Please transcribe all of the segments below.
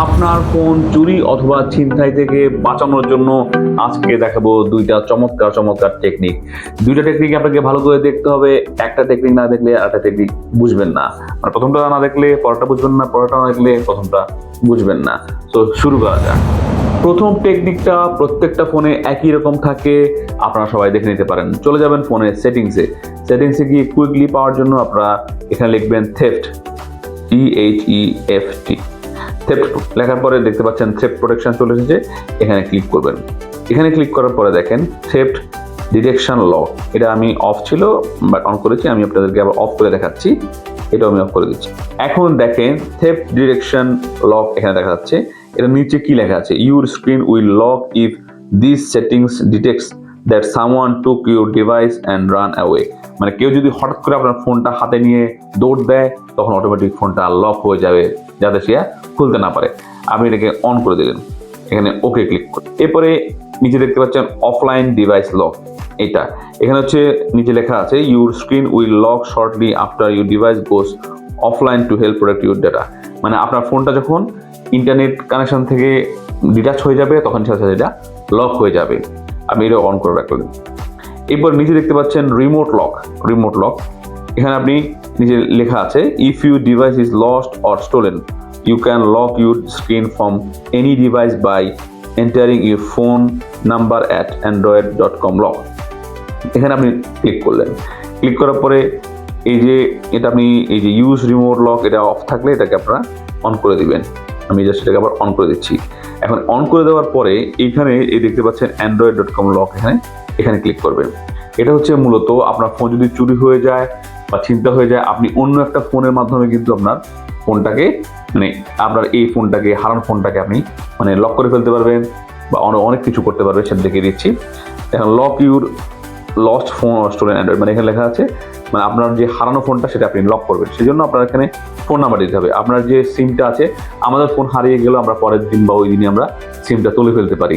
আপনার ফোন চুরি অথবা ছিনতাই থেকে বাঁচানোর জন্য আজকে দেখাবো দুইটা চমৎকার টেকনিক। দুইটা টেকনিক আপনাকে ভালো করে দেখতে হবে। একটা টেকনিক না দেখলে আরেকটা টেকনিক বুঝবেন না, মানে প্রথমটা না দেখলে পরেরটা বুঝবেন না, পরেরটা না দেখলে প্রথমটা বুঝবেন না। তো শুরু করা যাক। প্রথম টেকনিকটা প্রত্যেকটা ফোনে একই রকম থাকে, আপনারা সবাই দেখে নিতে পারেন। চলে যাবেন ফোনের সেটিংসে গিয়ে কুইকলি পাওয়ার জন্য আপনারা এখানে লিখবেন থেফট, THEFT। থেফট লেখার পরে দেখতে পাচ্ছেন থেফট প্রোটেকশন চলে এসেছে, এখানে ক্লিক করবেন। এখানে ক্লিক করার পরে দেখেন থেফট ডিটেকশন লক, এটা আমি অফ ছিল বাট অন করেছি, আমি আপনাদেরকে আবার অফ করে দেখাচ্ছি। এটাও আমি অফ করে দিচ্ছি। এখন দেখেন থেফট ডিটেকশন লক এখানে দেখা যাচ্ছে। এটা নিচে কি লেখা আছে, your screen will lock if this settings detects that someone took your device and run away. মানে কেউ যদি হঠাৎ করে আপনার ফোনটা হাতে নিয়ে দৌড় দেয়, তখন অটোমেটিক ফোনটা লক হয়ে যাবে, যাতে সে খুলতে না পারে। আপনি এটাকে অন করে দিলেন, এখানে ওকে ক্লিক করুন। এরপরে নিচে দেখতে পাচ্ছেন অফলাইন ডিভাইস লক, এটা এখানে হচ্ছে নিচে লেখা আছে your screen will lock shortly after your device goes offline to help protect your data. মানে আপনার ফোনটা যখন ইন্টারনেট কানেকশন থেকে ডিটাচ হয়ে যাবে, তখন সাথে এটা লক হয়ে যাবে। আপনি এটা অন করে রাখলেন। এরপর নিচে দেখতে পাচ্ছেন রিমোট লক, এখানে আপনি নিচে লেখা আছে if your device is lost or stolen you can lock your screen from any device by entering your phone number at android.com lock. এখানে আপনি ক্লিক করলেন। ক্লিক করার পরে এটা আপনি এই যে ইউজ রিমোট লক, এটা অফ থাকলে এটাকে আপনারা অন করে দিবেন। আমি জাস্ট এটাকে আবার অন করে দিচ্ছি। এখন অন করে দেওয়ার পরে এইখানে দেখতে পাচ্ছেন android.com লক, এখানে ক্লিক করবেন। এটা হচ্ছে মূলত আপনার ফোন যদি চুরি হয়ে যায় বা ছিনতা হয়ে যায়, আপনি অন্য একটা ফোনের মাধ্যমে কিন্তু আপনার ফোনটাকে, মানে আপনার এই ফোনটাকে, হারানো ফোনটাকে আপনি মানে লক করে ফেলতে পারবেন বা অনেক কিছু করতে পারবেন, সেটা দেখিয়ে দিচ্ছি। এখন lock your lost phone or stolen Android, মানে এখানে লেখা আছে মানে আপনার যে হারানো ফোনটা সেটা আপনি লক করবেন। সেই জন্য আপনার এখানে ফোন নাম্বার দিতে হবে। আপনার যে সিমটা আছে, আমাদের ফোন হারিয়ে গেলেও আমরা পরের দিন বা ওই দিনই আমরা সিমটা তুলে ফেলতে পারি।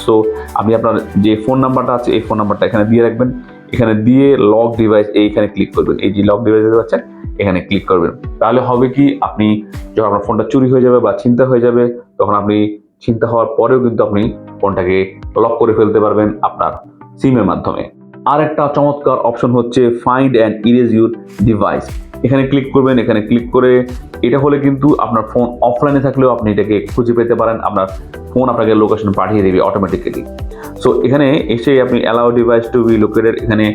সো আপনি আপনার যে ফোন নাম্বারটা আছে এই ফোন নাম্বারটা এখানে দিয়ে রাখবেন। এখানে দিয়ে লক ডিভাইস এইখানে ক্লিক করবেন। এই যে লক ডিভাইস দেখতে পাচ্ছেন, এখানে ক্লিক করবেন। তাহলে হবে কি, আপনি যখন আপনার ফোনটা চুরি হয়ে যাবে বা ছিনতা হয়ে যাবে, তখন আপনি ছিনতা হওয়ার পরেও কিন্তু আপনি ফোনটাকে লক করে ফেলতে পারবেন আপনার সিমের মাধ্যমে। আর একটা চমৎকার অপশন হচ্ছে find and erase your device. এখানে ক্লিক করবেন। এখানে ক্লিক করে এটা হলে কিন্তু আপনার ফোন অফলাইনে থাকলেও আপনি এটাকে খুঁজে পেতে পারেন। আপনার ফোন আপনাকে লোকেশন পাঠিয়ে দেবে অটোমেটিক্যালি। সো এখানে এসে আপনি allow device to be located, এখানে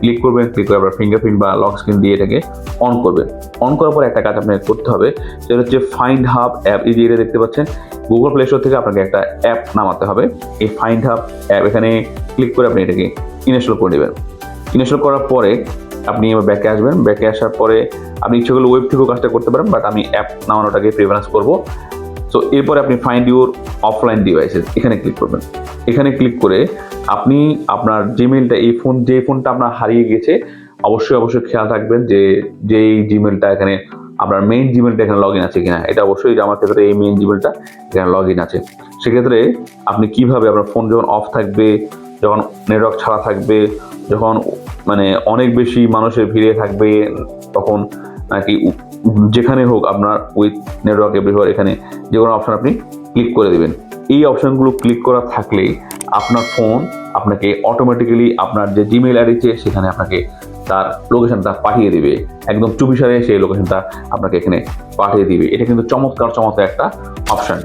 ক্লিক করবেন। ক্লিক করে আপনার ফিঙ্গারপ্রিন্ট বা লক স্ক্রিন দিয়ে এটাকে অন করবেন। অন করার পর একটা কাজ আপনাকে করতে হবে, সেটা হচ্ছে ফাইন্ড হাব অ্যাপ। এই যে এটা দেখতে পাচ্ছেন, গুগল প্লে স্টোর থেকে আপনাকে একটা অ্যাপ নামাতে হবে, এই ফাইন্ড হাব অ্যাপ। এখানে ক্লিক করে আপনি এটাকে ইনস্টল করে নেবেন। ইনস্টল করার পরে আপনি এবার ব্যাকে আসবেন। ব্যাকে আসার পরে আপনি ইচ্ছে করলে ওয়েব থেকেও কাজটা করতে পারেন, বাট আমি অ্যাপ নামানোটাকে প্রিফারেন্স করব। সো এরপরে আপনি ফাইন্ড ইউর অফলাইন ডিভাইসেস, এখানে ক্লিক করবেন। এখানে ক্লিক করে আপনি আপনার জিমেইলটা, যে ফোনটা আপনার হারিয়ে গেছে, অবশ্যই খেয়াল রাখবেন যে যেই জিমেইলটা এখানে আপনার মেইন জিমেইলটা এখানে লগ ইন আছে কিনা। এটা অবশ্যই আমার ক্ষেত্রে এই মেইন জিমেইলটা এখানে লগ ইন আছে। সেক্ষেত্রে আপনি কিভাবে আপনার ফোন যখন অফ থাকবে, যখন নেটওয়ার্ক ছাড়া থাকবে, যখন মানে অনেক বেশি মানুষের ভিড়ে থাকবে, তখন নাকি যেখানে হোক আপনার উইথ নেটওয়ার্ক এভরিওয়্যার, এখানে যে কোনো অপশন আপনি ক্লিক করে দেবেন। এই অপশনগুলো ক্লিক করা থাকলেই আপনার ফোন আপনাকে অটোমেটিক্যালি আপনার যে জিমেইল আইডিতে, সেখানে আপনাকে তার লোকেশনটা পাঠিয়ে দিবে। একদম চুপিসারে সেই লোকেশনটা আপনাকে এখানে পাঠিয়ে দিবে। এটা কিন্তু চমৎকার একটা অপশন।